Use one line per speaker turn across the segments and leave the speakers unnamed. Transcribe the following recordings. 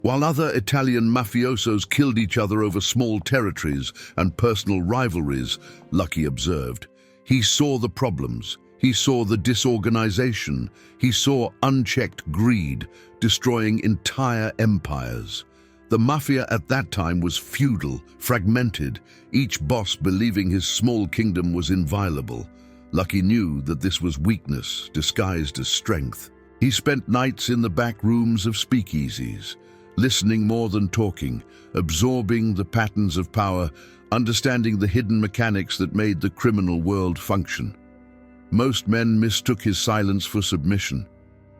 While other Italian mafiosos killed each other over small territories and personal rivalries, Lucky observed. He saw the problems. He saw the disorganization. He saw unchecked greed, destroying entire empires. The mafia at that time was feudal, fragmented, each boss believing his small kingdom was inviolable. Lucky knew that this was weakness disguised as strength. He spent nights in the back rooms of speakeasies, listening more than talking, absorbing the patterns of power, understanding the hidden mechanics that made the criminal world function. Most men mistook his silence for submission.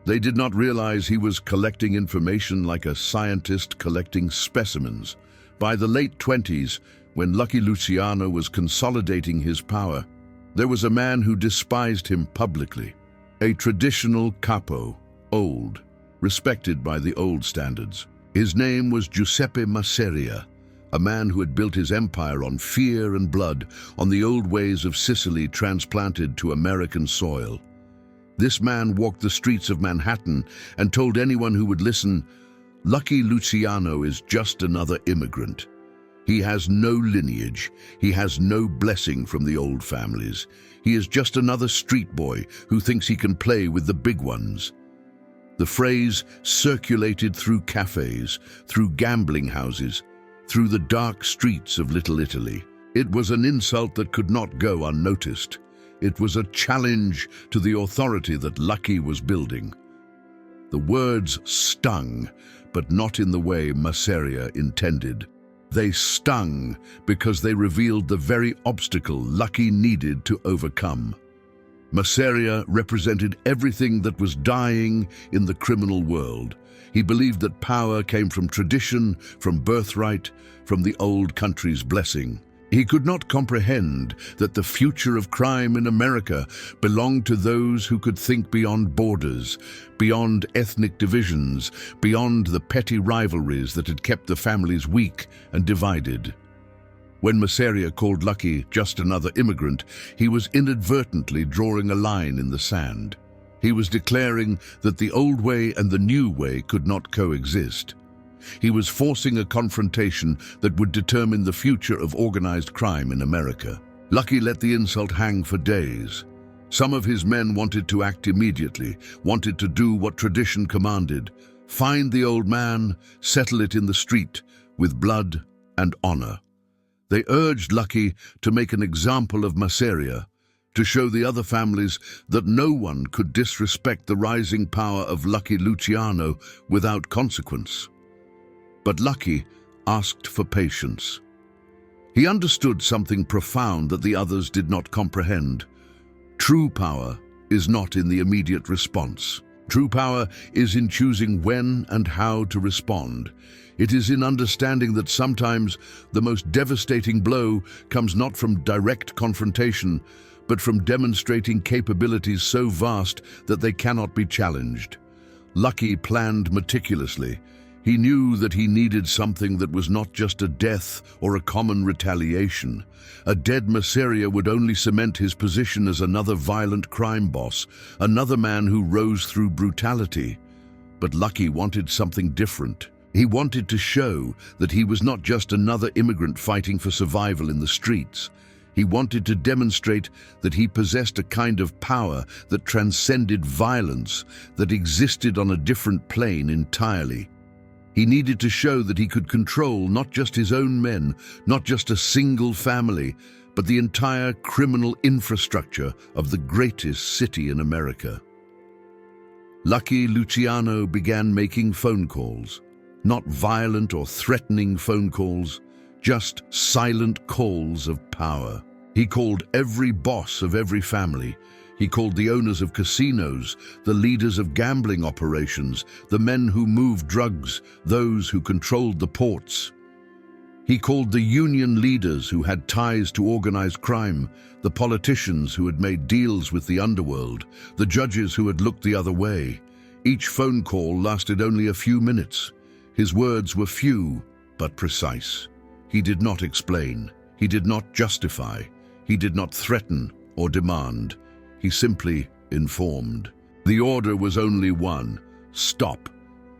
They did not realize he was collecting information like a scientist collecting specimens. By the late 20s, when Lucky Luciano was consolidating his power, there was a man who despised him publicly. A traditional capo, old, respected by the old standards. His name was Giuseppe Masseria, a man who had built his empire on fear and blood, on the old ways of Sicily transplanted to American soil. This man walked the streets of Manhattan and told anyone who would listen, "Lucky Luciano is just another immigrant. He has no lineage. He has no blessing from the old families. He is just another street boy who thinks he can play with the big ones." The phrase circulated through cafes, through gambling houses, through the dark streets of Little Italy. It was an insult that could not go unnoticed. It was a challenge to the authority that Lucky was building. The words stung, but not in the way Masseria intended. They stung because they revealed the very obstacle Lucky needed to overcome. Masseria represented everything that was dying in the criminal world. He believed that power came from tradition, from birthright, from the old country's blessing. He could not comprehend that the future of crime in America belonged to those who could think beyond borders, beyond ethnic divisions, beyond the petty rivalries that had kept the families weak and divided. When Masseria called Lucky just another immigrant, he was inadvertently drawing a line in the sand. He was declaring that the old way and the new way could not coexist. He was forcing a confrontation that would determine the future of organized crime in America. Lucky let the insult hang for days. Some of his men wanted to act immediately, wanted to do what tradition commanded. Find the old man, settle it in the street, with blood and honor. They urged Lucky to make an example of Masseria, to show the other families that no one could disrespect the rising power of Lucky Luciano without consequence. But Lucky asked for patience. He understood something profound that the others did not comprehend. True power is not in the immediate response. True power is in choosing when and how to respond. It is in understanding that sometimes the most devastating blow comes not from direct confrontation, but from demonstrating capabilities so vast that they cannot be challenged. Lucky planned meticulously. He knew that he needed something that was not just a death or a common retaliation. A dead Masseria would only cement his position as another violent crime boss, another man who rose through brutality. But Lucky wanted something different. He wanted to show that he was not just another immigrant fighting for survival in the streets. He wanted to demonstrate that he possessed a kind of power that transcended violence, that existed on a different plane entirely. He needed to show that he could control not just his own men, not just a single family, but the entire criminal infrastructure of the greatest city in America. Lucky Luciano began making phone calls, not violent or threatening phone calls, just silent calls of power. He called every boss of every family. He called the owners of casinos, the leaders of gambling operations, the men who moved drugs, those who controlled the ports. He called the union leaders who had ties to organized crime, the politicians who had made deals with the underworld, the judges who had looked the other way. Each phone call lasted only a few minutes. His words were few, but precise. He did not explain. He did not justify. He did not threaten or demand. He simply informed. The order was only one: stop.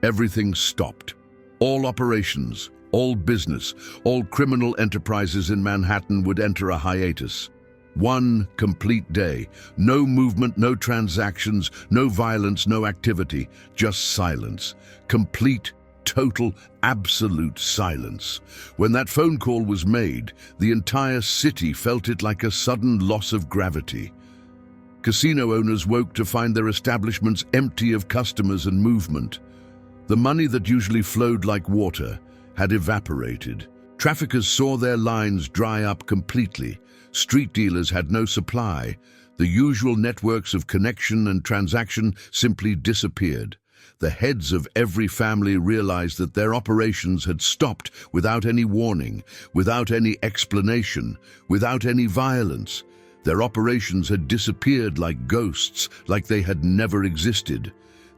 Everything stopped. All operations, all business, all criminal enterprises in Manhattan would enter a hiatus. One complete day. No movement, no transactions, no violence, no activity, just silence. Complete, total, absolute silence. When that phone call was made, the entire city felt it like a sudden loss of gravity. Casino owners woke to find their establishments empty of customers and movement. The money that usually flowed like water had evaporated. Traffickers saw their lines dry up completely. Street dealers had no supply. The usual networks of connection and transaction simply disappeared. The heads of every family realized that their operations had stopped without any warning, without any explanation, without any violence. Their operations had disappeared like ghosts, like they had never existed.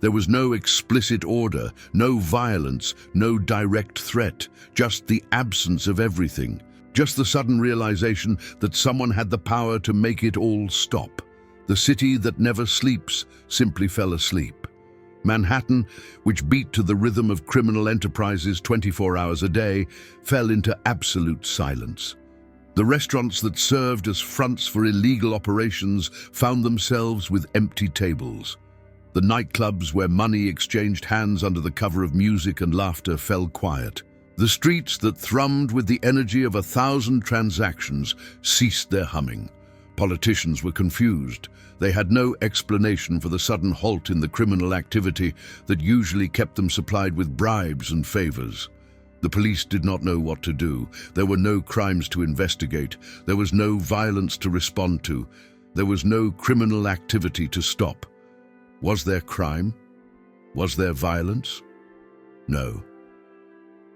There was no explicit order, no violence, no direct threat, just the absence of everything. Just the sudden realization that someone had the power to make it all stop. The city that never sleeps simply fell asleep. Manhattan, which beat to the rhythm of criminal enterprises 24 hours a day, fell into absolute silence. The restaurants that served as fronts for illegal operations found themselves with empty tables. The nightclubs where money exchanged hands under the cover of music and laughter fell quiet. The streets that thrummed with the energy of 1,000 transactions ceased their humming. Politicians were confused. They had no explanation for the sudden halt in the criminal activity that usually kept them supplied with bribes and favors. The police did not know what to do. There were no crimes to investigate. There was no violence to respond to. There was no criminal activity to stop. Was there crime? Was there violence? No.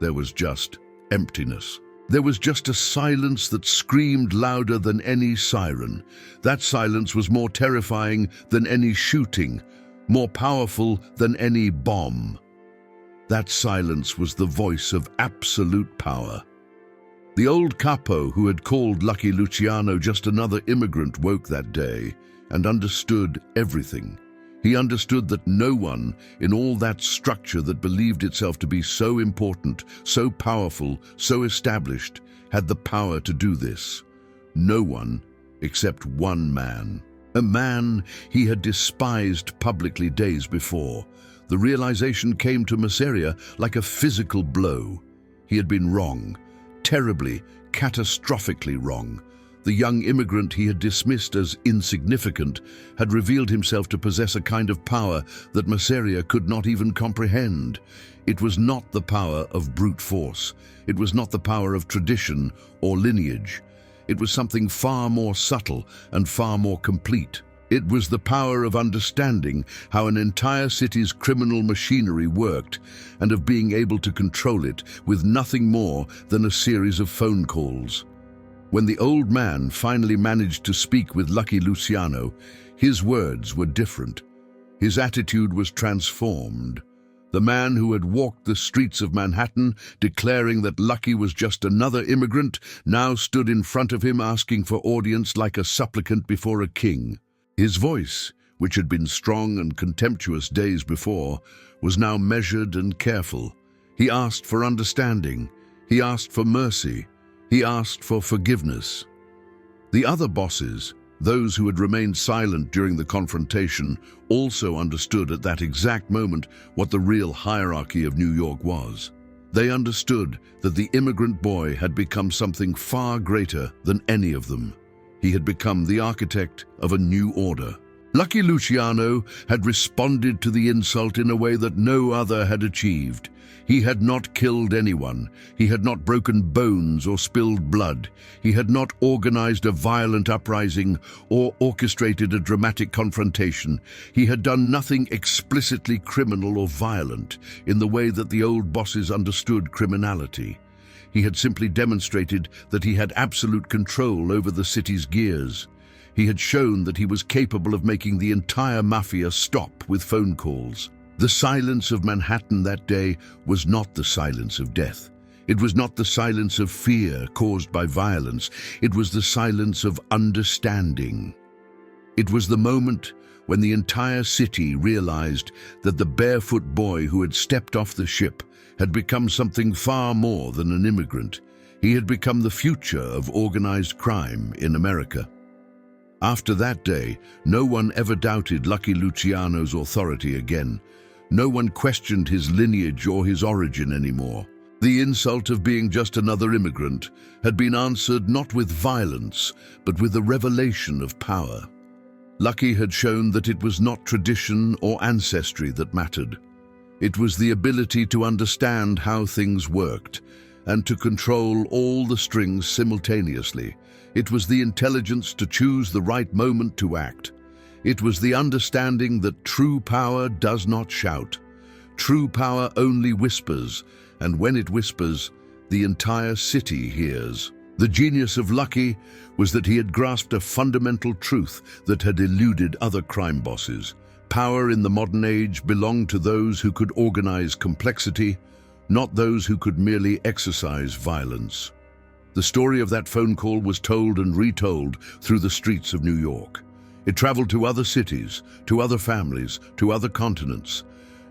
There was just emptiness. There was just a silence that screamed louder than any siren. That silence was more terrifying than any shooting, more powerful than any bomb. That silence was the voice of absolute power. The old capo who had called Lucky Luciano just another immigrant woke that day and understood everything. He understood that no one in all that structure that believed itself to be so important, so powerful, so established, had the power to do this. No one except one man. A man he had despised publicly days before. The realization came to Masseria like a physical blow. He had been wrong, terribly, catastrophically wrong. The young immigrant he had dismissed as insignificant had revealed himself to possess a kind of power that Masseria could not even comprehend. It was not the power of brute force. It was not the power of tradition or lineage. It was something far more subtle and far more complete. It was the power of understanding how an entire city's criminal machinery worked and of being able to control it with nothing more than a series of phone calls. When the old man finally managed to speak with Lucky Luciano, his words were different. His attitude was transformed. The man who had walked the streets of Manhattan, declaring that Lucky was just another immigrant, now stood in front of him asking for audience like a supplicant before a king. His voice, which had been strong and contemptuous days before, was now measured and careful. He asked for understanding. He asked for mercy. He asked for forgiveness. The other bosses, those who had remained silent during the confrontation, also understood at that exact moment what the real hierarchy of New York was. They understood that the immigrant boy had become something far greater than any of them. He had become the architect of a new order. Lucky Luciano had responded to the insult in a way that no other had achieved. He had not killed anyone. He had not broken bones or spilled blood. He had not organized a violent uprising or orchestrated a dramatic confrontation. He had done nothing explicitly criminal or violent in the way that the old bosses understood criminality. He had simply demonstrated that he had absolute control over the city's gears. He had shown that he was capable of making the entire mafia stop with phone calls. The silence of Manhattan that day was not the silence of death. It was not the silence of fear caused by violence. It was the silence of understanding. It was the moment when the entire city realized that the barefoot boy who had stepped off the ship had become something far more than an immigrant. He had become the future of organized crime in America. After that day, no one ever doubted Lucky Luciano's authority again. No one questioned his lineage or his origin anymore. The insult of being just another immigrant had been answered not with violence, but with a revelation of power. Lucky had shown that it was not tradition or ancestry that mattered. It was the ability to understand how things worked and to control all the strings simultaneously. It was the intelligence to choose the right moment to act. It was the understanding that true power does not shout. True power only whispers, and when it whispers, the entire city hears. The genius of Lucky was that he had grasped a fundamental truth that had eluded other crime bosses. Power in the modern age belonged to those who could organize complexity, not those who could merely exercise violence. The story of that phone call was told and retold through the streets of New York. It traveled to other cities, to other families, to other continents.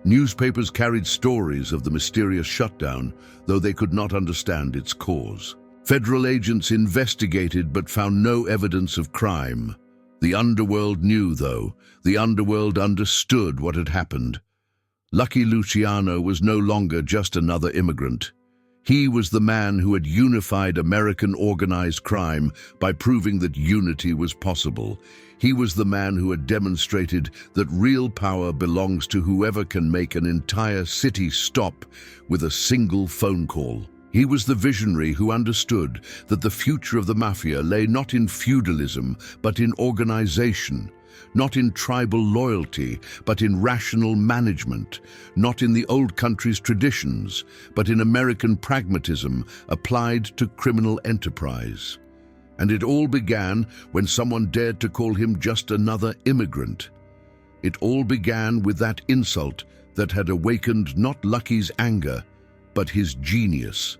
Newspapers carried stories of the mysterious shutdown, though they could not understand its cause. Federal agents investigated but found no evidence of crime. The underworld knew, though. The underworld understood what had happened. Lucky Luciano was no longer just another immigrant. He was the man who had unified American organized crime by proving that unity was possible. He was the man who had demonstrated that real power belongs to whoever can make an entire city stop with a single phone call. He was the visionary who understood that the future of the mafia lay not in feudalism, but in organization, not in tribal loyalty, but in rational management, not in the old country's traditions, but in American pragmatism applied to criminal enterprise. And it all began when someone dared to call him just another immigrant. It all began with that insult that had awakened not Lucky's anger, but his genius.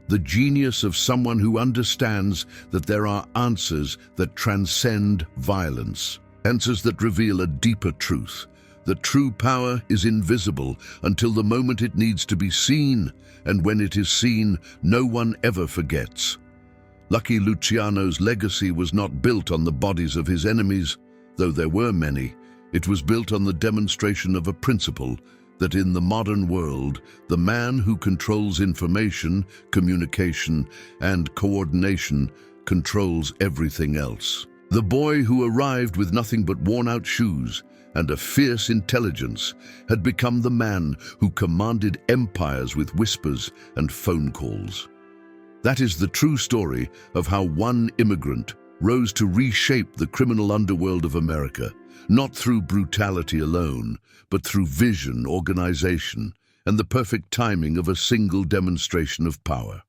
The genius of someone who understands that there are answers that transcend violence. Answers that reveal a deeper truth, that true power is invisible until the moment it needs to be seen, and when it is seen, no one ever forgets. Lucky Luciano's legacy was not built on the bodies of his enemies, though there were many. It was built on the demonstration of a principle that in the modern world, the man who controls information, communication, and coordination controls everything else. The boy who arrived with nothing but worn-out shoes and a fierce intelligence had become the man who commanded empires with whispers and phone calls. That is the true story of how one immigrant rose to reshape the criminal underworld of America, not through brutality alone, but through vision, organization, and the perfect timing of a single demonstration of power.